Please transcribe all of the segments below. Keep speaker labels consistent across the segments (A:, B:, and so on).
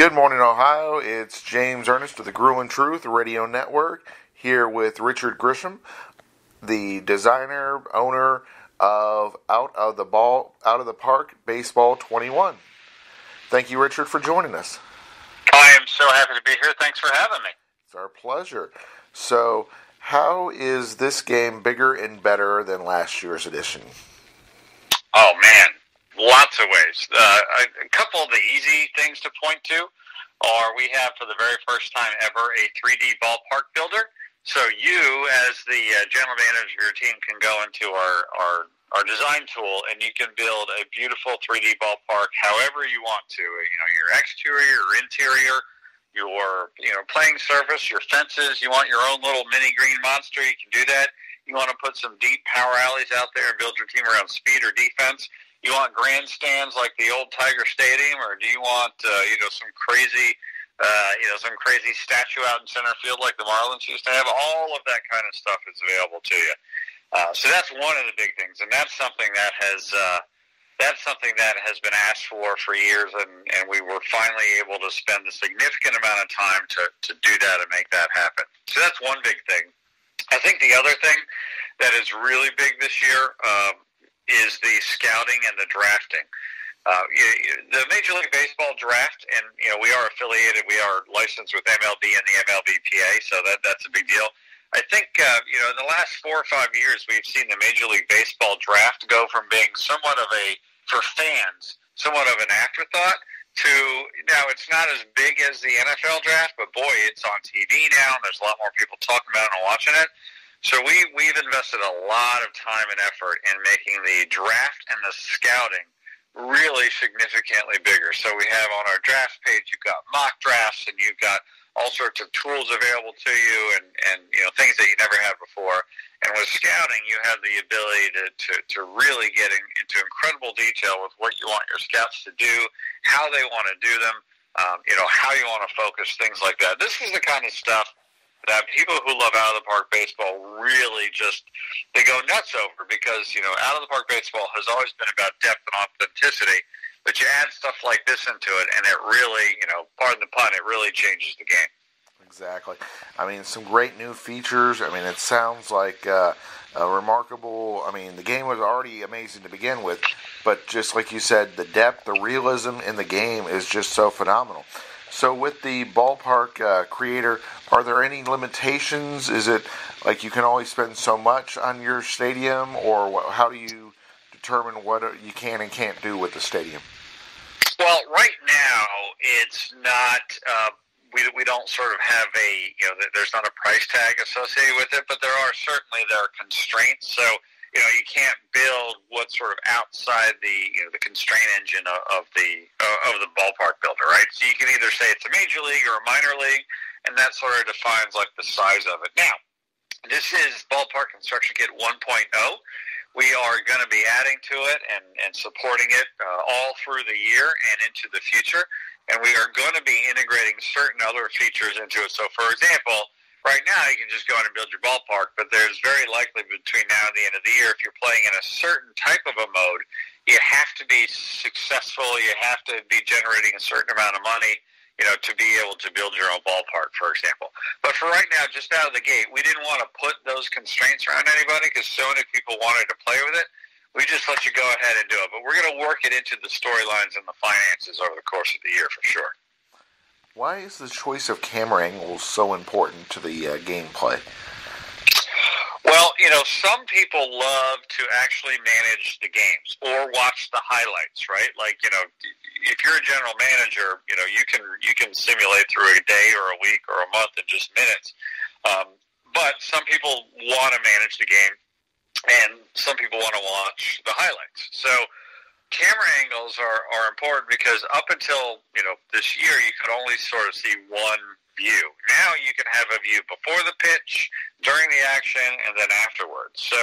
A: Good morning, Ohio. It's James Ernest of the Gruen Truth Radio Network here with Richard Grisham, the designer, owner of Out of the Park Baseball 21. Thank you, Richard, for joining us.
B: I am so happy to be here. Thanks for having me.
A: It's our pleasure. So, how is this game bigger and better than last year's edition?
B: Oh, man. Lots of ways. A couple of the easy things to point to are we have, for the very first time ever, a 3D ballpark builder. So you, as the general manager of your team, can go into our design tool and you can build a beautiful 3D ballpark however you want to. You know, your exterior, your interior, your playing surface, your fences. You want your own little mini green monster, you can do that. You want to put some deep power alleys out there and build your team around speed or defense. You want grandstands like the old Tiger Stadium, or do you want some crazy statue out in center field like the Marlins used to have? All of that kind of stuff is available to you. So that's one of the big things, and that's something that has been asked for years, and we were finally able to spend a significant amount of time to do that and make that happen. So that's one big thing. I think the other thing that is really big this year is the scouting and the drafting. The Major League Baseball draft, and we are affiliated, we are licensed with MLB and the MLBPA, so that's a big deal. I think in the last 4 or 5 years, we've seen the Major League Baseball draft go from being somewhat of for fans, somewhat of an afterthought, to now it's not as big as the NFL draft, but boy, it's on TV now, and there's a lot more people talking about it and watching it. So we've invested a lot of time and effort in making the draft and the scouting really significantly bigger. So we have on our draft page, you've got mock drafts, and you've got all sorts of tools available to you, and things that you never had before. And with scouting, you have the ability to really get into incredible detail with what you want your scouts to do, how they want to do them, how you want to focus, things like that. This is the kind of stuff that people who love out-of-the-park baseball really they go nuts over, because, out-of-the-park baseball has always been about depth and authenticity, but you add stuff like this into it, and it really, pardon the pun, it really changes the game.
A: Exactly. I mean, some great new features. I mean, it sounds like a remarkable. I mean, the game was already amazing to begin with, but just like you said, the depth, the realism in the game is just so phenomenal. So with the ballpark creator, are there any limitations? Is it like you can only spend so much on your stadium, or how do you determine what you can and can't do with the stadium?
B: Well, right now, it's not... We don't sort of have there's not a price tag associated with it, but there are constraints. So, you can't build what's sort of outside the constraint engine of the ballpark builder, right? So you can either say it's a major league or a minor league, and that sort of defines like the size of it. Now, this is Ballpark Construction Kit 1.0. We are going to be adding to it and supporting it all through the year and into the future. And we are going to be integrating certain other features into it. So, for example, right now you can just go in and build your ballpark, but there's very likely between now and the end of the year, if you're playing in a certain type of a mode, you have to be successful, you have to be generating a certain amount of money, to be able to build your own ballpark, for example. But for right now, just out of the gate, we didn't want to put those constraints around anybody because so many people wanted to play with it. We just let you go ahead and do it. But we're going to work it into the storylines and the finances over the course of the year for sure.
A: Why is the choice of camera angles so important to the gameplay?
B: Well, some people love to actually manage the games or watch the highlights, right? Like, if you're a general manager, you can simulate through a day or a week or a month in just minutes. But some people want to manage the game, and some people want to watch the highlights. So camera angles are important because up until, this year, you could only sort of see one view. Now you can have a view before the pitch, during the action, and then afterwards. So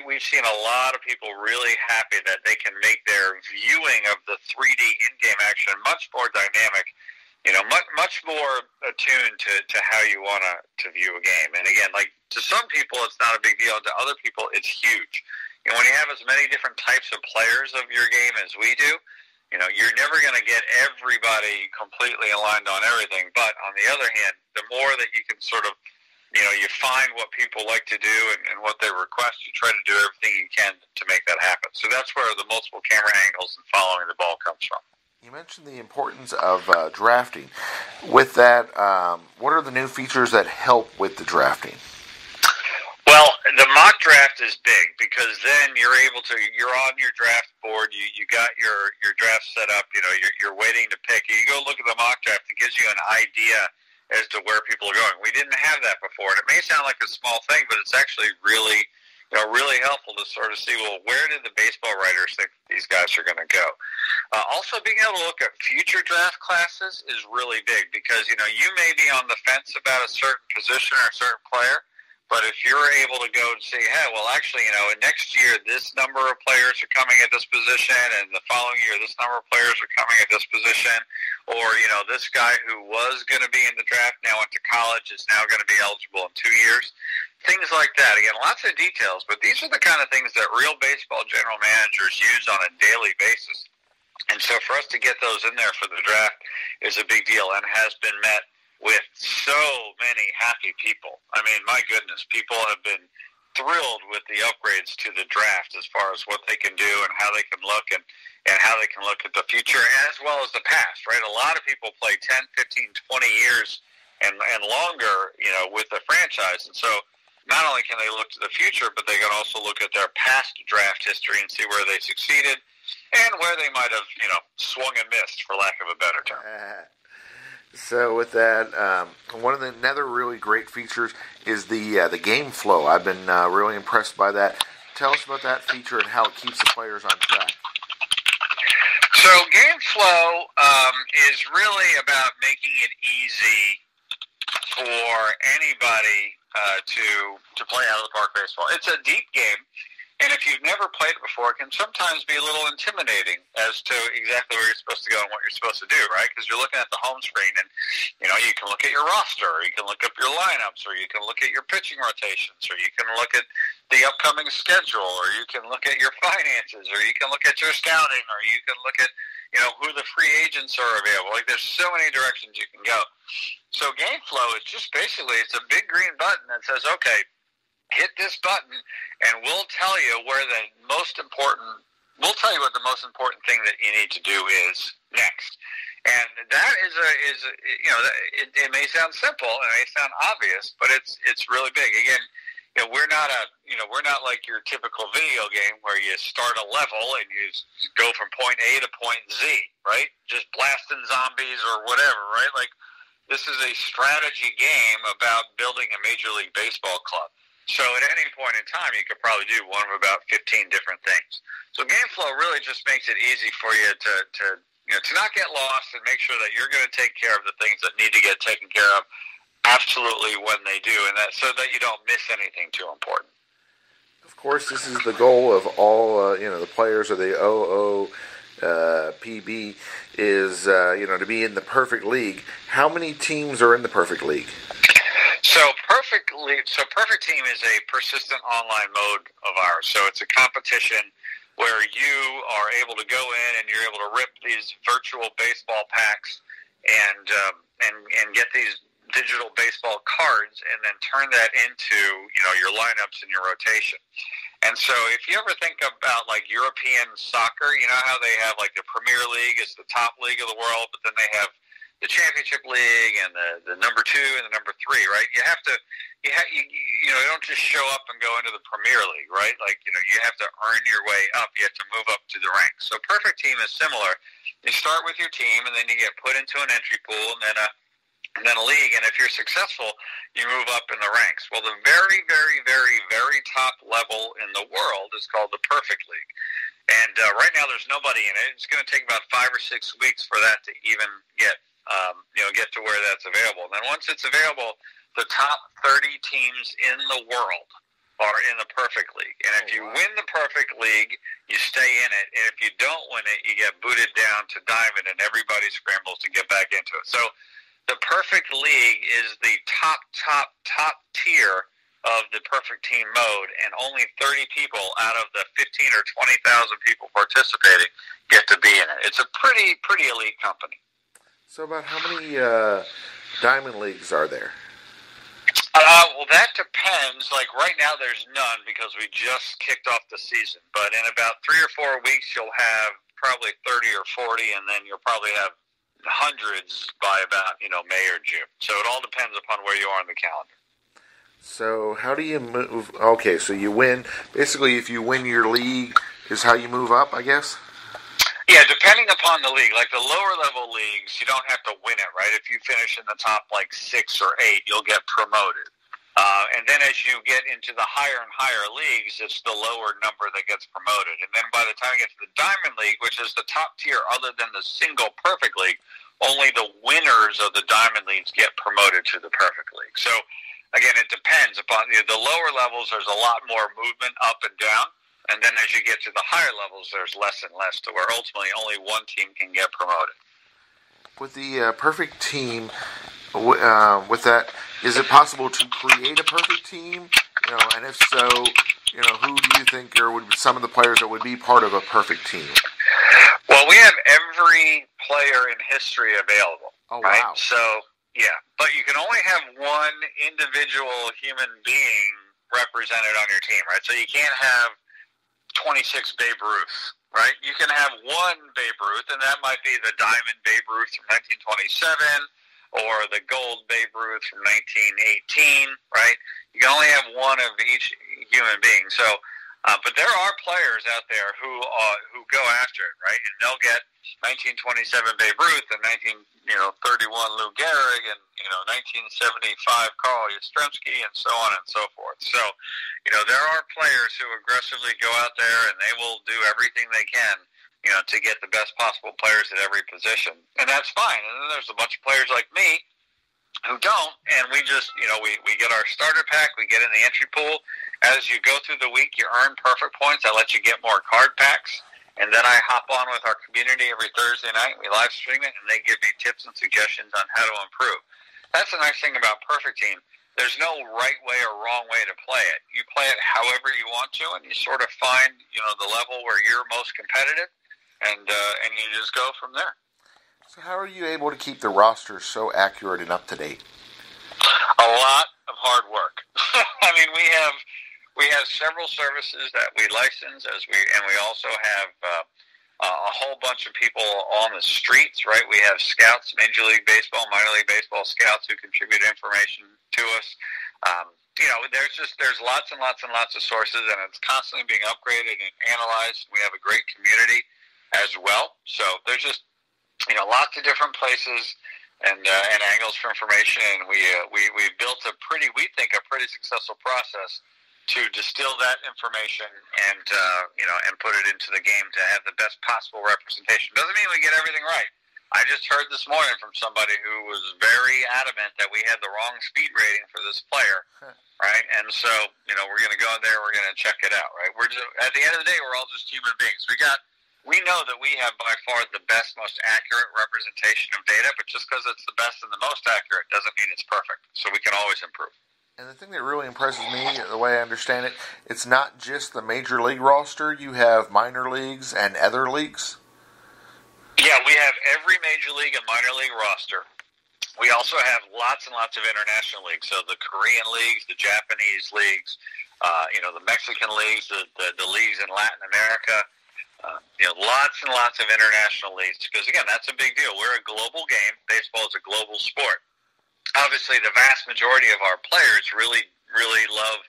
B: we've seen a lot of people really happy that they can make their viewing of the 3D in-game action much more dynamic, much more attuned to how you want to view a game. And again, like to some people, it's not a big deal. To other people, it's huge. And when you have as many different types of players of your game as we do, You're never going to get everybody completely aligned on everything. But on the other hand, the more that you can sort of, you find what people like to do and what they request, you try to do everything you can to make that happen. So that's where the multiple camera angles and following the ball comes from.
A: You mentioned the importance of drafting. With that, what are the new features that help with the drafting?
B: Well, the mock draft is big because then you're on your draft board, you got your draft set up, you're waiting to pick. You go look at the mock draft, it gives you an idea as to where people are going. We didn't have that before, and it may sound like a small thing, but it's actually really, really helpful to sort of see, well, where did the baseball writers think these guys are going to go? Also, being able to look at future draft classes is really big because, you may be on the fence about a certain position or a certain player, but if you're able to go and say, hey, well, actually, next year this number of players are coming at this position, and the following year this number of players are coming at this position, or, this guy who was going to be in the draft now went to college is now going to be eligible in 2 years. Things like that. Again, lots of details, but these are the kind of things that real baseball general managers use on a daily basis. And so for us to get those in there for the draft is a big deal and has been met with so many happy people. I mean, my goodness, people have been thrilled with the upgrades to the draft as far as what they can do and how they can look and how they can look at the future as well as the past, right? A lot of people play 10, 15, 20 years and longer, with the franchise. And so not only can they look to the future, but they can also look at their past draft history and see where they succeeded and where they might have, swung and missed, for lack of a better term.
A: So with that, another really great features is the game flow. I've been really impressed by that. Tell us about that feature and how it keeps the players on track.
B: So game flow is really about making it easy for anybody to play out of the park baseball. It's a deep game, and if you've never played it before, it can sometimes be a little intimidating as to exactly where you're supposed to go and what you're supposed to do, right? Because you're looking at the home screen, and you can look at your roster, or you can look up your lineups, or you can look at your pitching rotations, or you can look at the upcoming schedule, or you can look at your finances, or you can look at your scouting, or you can look at who the free agents are available. Like, there's so many directions you can go. So game flow is just basically, it's a big green button that says, okay, hit this button, and we'll tell you what the most important thing that you need to do is next. And that is it may sound simple and it may sound obvious, but it's really big. Again, we're not like your typical video game where you start a level and you go from point A to point Z, right? Just blasting zombies or whatever, right? Like, this is a strategy game about building a Major League Baseball club. So at any point in time, you could probably do one of about 15 different things. So game flow really just makes it easy for you to not get lost and make sure that you're going to take care of the things that need to get taken care of absolutely when they do, and that so that you don't miss anything too important.
A: Of course, this is the goal of all the players of the OOTP is to be in the perfect league. How many teams are in the perfect league?
B: So Perfect Team is a persistent online mode of ours. So it's a competition where you are able to go in and you're able to rip these virtual baseball packs and get these digital baseball cards and then turn that into your lineups and your rotation. And so if you ever think about like European soccer, you know how they have like the Premier League is the top league of the world, but then they have the Championship League and the number 2 and the number 3, right? You don't just show up and go into the Premier League, right? Like, you have to earn your way up. You have to move up to the ranks. So Perfect Team is similar. You start with your team, and then you get put into an entry pool, and then a league. And if you're successful, you move up in the ranks. Well, the very, very, very, very top level in the world is called the Perfect League. And right now, there's nobody in it. It's going to take about 5 or 6 weeks for that to even get to where that's available. And then once it's available, the top 30 teams in the world are in the Perfect League. And if you win the Perfect League, you stay in it. And if you don't win it, you get booted down to Diamond, and everybody scrambles to get back into it. So the Perfect League is the top tier of the perfect team mode, and only 30 people out of the 15 or 20,000 people participating get to be in it. It's a pretty elite company.
A: So about how many Diamond Leagues are there?
B: Well, that depends. Like right now, there's none because we just kicked off the season. But in about 3 or 4 weeks, you'll have probably 30 or 40, and then you'll probably have hundreds by about May or June. So it all depends upon where you are on the calendar.
A: So how do you move? Okay, so you win. Basically, if you win your league, is how you move up, I guess?
B: Yeah, depending upon the league. Like the lower level leagues, you don't have to win it, right? If you finish in the top like 6 or 8, you'll get promoted. And then as you get into the higher and higher leagues, it's the lower number that gets promoted. And then by the time you get to the Diamond League, which is the top tier other than the single Perfect League, only the winners of the Diamond Leagues get promoted to the Perfect League. So, again, it depends upon the lower levels. There's a lot more movement up and down. And then as you get to the higher levels, there's less and less to where ultimately only one team can get promoted.
A: With the perfect team, with that, is it possible to create a perfect team? And if so, who do you think would be some of the players that would be part of a perfect team?
B: Well, we have every player in history available.
A: Oh,
B: right?
A: Wow.
B: So, yeah, but you can only have one individual human being represented on your team, right? So you can't have 26 Babe Ruths, right? You can have one Babe Ruth, and that might be the Diamond Babe Ruth from 1927 or the Gold Babe Ruth from 1918, right? You can only have one of each human being. So, but there are players out there who go after it, right? And they'll get 1927 Babe Ruth and 1931 Lou Gehrig and 1975 Carl Yastrzemski and so on and so forth. So, there are players who aggressively go out there and they will do everything they can, to get the best possible players at every position, and that's fine. And then there's a bunch of players like me who don't, and we just we get our starter pack, we get in the entry pool. As you go through the week, you earn perfect points. I let you get more card packs. And then I hop on with our community every Thursday night. We live stream it, and they give me tips and suggestions on how to improve. That's the nice thing about Perfect Team. There's no right way or wrong way to play it. You play it however you want to, and you sort of find the level where you're most competitive, and you just go from there.
A: So how are you able to keep the roster so accurate and up to date?
B: A lot of hard work. I mean, we have several services that we license, and we also have a whole bunch of people on the streets, right? We have scouts, Major League Baseball, Minor League Baseball scouts who contribute information to us. There's lots and lots and lots of sources, and it's constantly being upgraded and analyzed. We have a great community as well. So there's just lots of different places and angles for information, and we built we think a pretty successful process to distill that information and put it into the game to have the best possible representation. Doesn't mean we get everything right. I just heard this morning from somebody who was very adamant that we had the wrong speed rating for this player, right? And so, we're going to go in there, we're going to check it out, right? At the end of the day, we're all just human beings. We know that we have by far the best, most accurate representation of data, but just because it's the best and the most accurate doesn't mean it's perfect. So we can always improve.
A: And the thing that really impresses me, the way I understand it, it's not just the major league roster. You have minor leagues and other leagues.
B: Yeah, we have every major league and minor league roster. We also have lots and lots of international leagues. So the Korean leagues, the Japanese leagues, the Mexican leagues, the leagues in Latin America. Lots and lots of international leagues because, again, that's a big deal. We're a global game. Baseball is a global sport. Obviously, the vast majority of our players really, really love,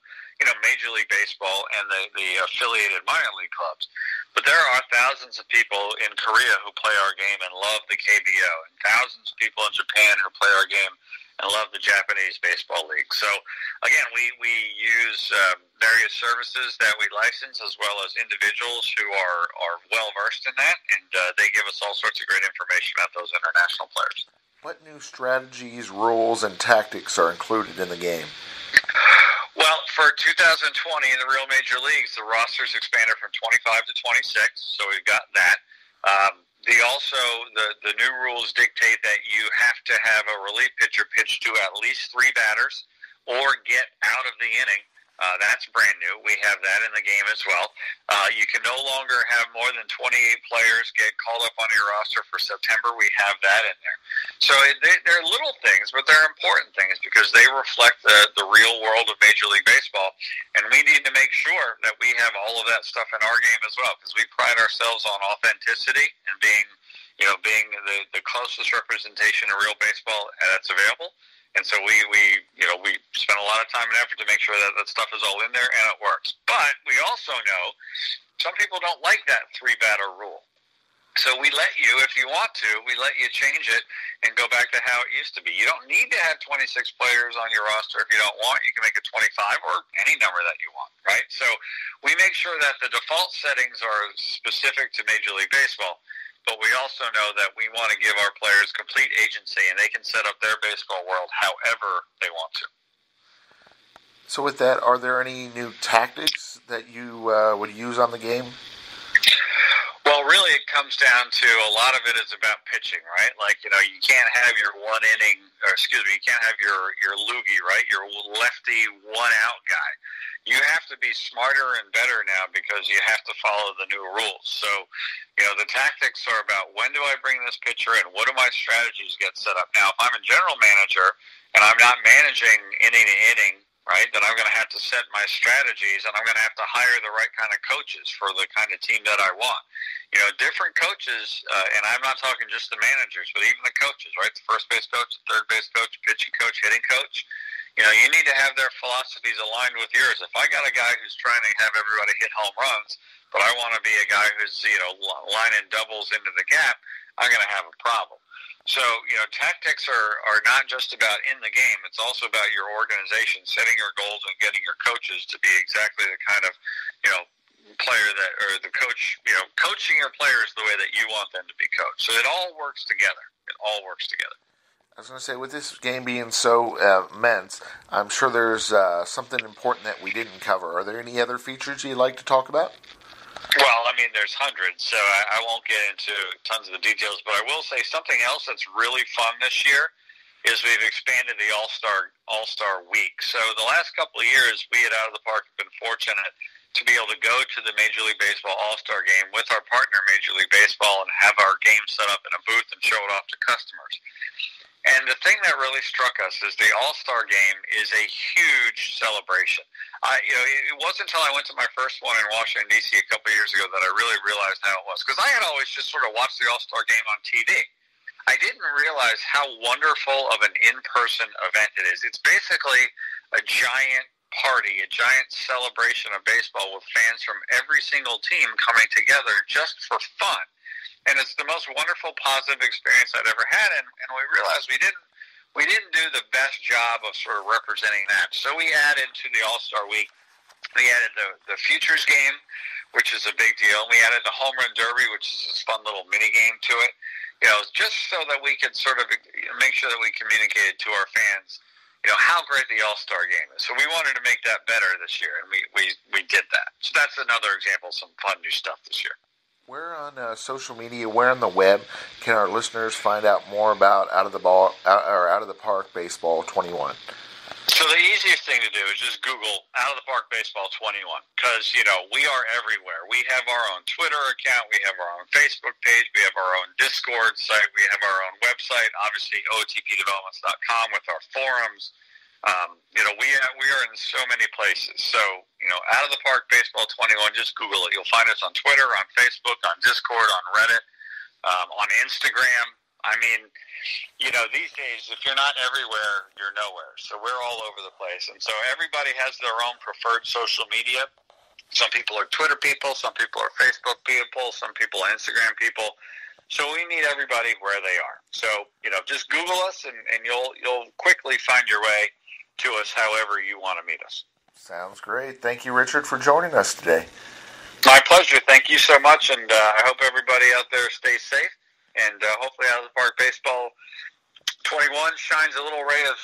B: Major League Baseball and the affiliated minor league clubs. But there are thousands of people in Korea who play our game and love the KBO, and thousands of people in Japan who play our game and love the Japanese Baseball League. So, again, we use various services that we license as well as individuals who are well-versed in that, and they give us all sorts of great information about those international players.
A: What new strategies, rules, and tactics are included in the game?
B: Well, for 2020 in the real major leagues, the roster's expanded from 25 to 26, so we've got that. The new rules dictate that you have to have a relief pitcher pitch to at least 3 batters, or get out of the inning. That's brand new. We have that in the game as well. You can no longer have more than 28 players get called up on your roster for September. We have that in there. So they're little things, but they're important things because they reflect the real world of Major League Baseball. And we need to make sure that we have all of that stuff in our game as well, because we pride ourselves on authenticity and being the closest representation of real baseball that's available. And so we spend a lot of time and effort to make sure that that stuff is all in there and it works. But we also know some people don't like that 3-batter rule. So we let you, if you want to, we let you change it and go back to how it used to be. You don't need to have 26 players on your roster if you don't want. You can make it 25 or any number that you want, right? So we make sure that the default settings are specific to Major League Baseball. But we also know that we want to give our players complete agency, and they can set up their baseball world however they want to.
A: So with that, are there any new tactics that you would use on the game?
B: Well, really, it comes down to a lot of it is about pitching, right? Like, you can't have your you can't have your loogie, right? Your lefty one-out guy. You have to be smarter and better now because you have to follow the new rules. So, the tactics are about when do I bring this pitcher in? What do my strategies get set up? Now, if I'm a general manager and I'm not managing inning to inning, right, then I'm going to have to set my strategies and I'm going to have to hire the right kind of coaches for the kind of team that I want. Different coaches, and I'm not talking just the managers, but even the coaches, right? The first base coach, the third base coach, pitching coach, hitting coach. You need to have their philosophies aligned with yours. If I got a guy who's trying to have everybody hit home runs, but I want to be a guy who's, lining doubles into the gap, I'm going to have a problem. So, tactics are not just about in the game. It's also about your organization, setting your goals and getting your coaches to be exactly the kind of, player that, or the coach, coaching your players the way that you want them to be coached. So it all works together. It all works together.
A: I was going to say, with this game being so immense, I'm sure there's something important that we didn't cover. Are there any other features you'd like to talk about?
B: Well, there's hundreds, so I won't get into tons of the details, but I will say something else that's really fun this year is we've expanded the All-Star Week. So the last couple of years, we at Out of the Park have been fortunate to be able to go to the Major League Baseball All-Star Game with our partner Major League Baseball and have our game set up in a booth and show it off to customers. And the thing that really struck us is the All-Star Game is a huge celebration. It wasn't until I went to my first one in Washington, D.C. a couple of years ago that I really realized how it was. Because I had always just sort of watched the All-Star Game on TV. I didn't realize how wonderful of an in-person event it is. It's basically a giant party, a giant celebration of baseball with fans from every single team coming together just for fun. And it's the most wonderful, positive experience I'd ever had. And we realized we didn't do the best job of sort of representing that. So we added to the All-Star Week, we added the Futures Game, which is a big deal. We added the Home Run Derby, which is a fun little mini game to it. Just so that we could sort of make sure that we communicated to our fans, how great the All-Star Game is. So we wanted to make that better this year, and we did that. So that's another example of some fun new stuff this year.
A: Where on social media, where on the web can our listeners find out more about Out of the Park Baseball 21?
B: So the easiest thing to do is just Google Out of the Park Baseball 21 because, we are everywhere. We have our own Twitter account. We have our own Facebook page. We have our own Discord site. We have our own website, obviously OOTPdevelopments.com with our forums. We are in so many places. So, Out of the Park Baseball 21, just Google it. You'll find us on Twitter, on Facebook, on Discord, on Reddit, on Instagram. These days, if you're not everywhere, you're nowhere. So we're all over the place. And so everybody has their own preferred social media. Some people are Twitter people. Some people are Facebook people. Some people are Instagram people. So we meet everybody where they are. So, just Google us and you'll quickly find your way to us however you want to meet us.
A: Sounds great. Thank you, Richard, for joining us today.
B: My pleasure. Thank you so much. And I hope everybody out there stays safe. And hopefully Out of the Park Baseball 21 shines a little ray of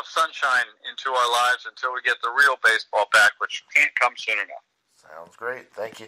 B: sunshine into our lives until we get the real baseball back, which can't come soon enough.
A: Sounds great. Thank you.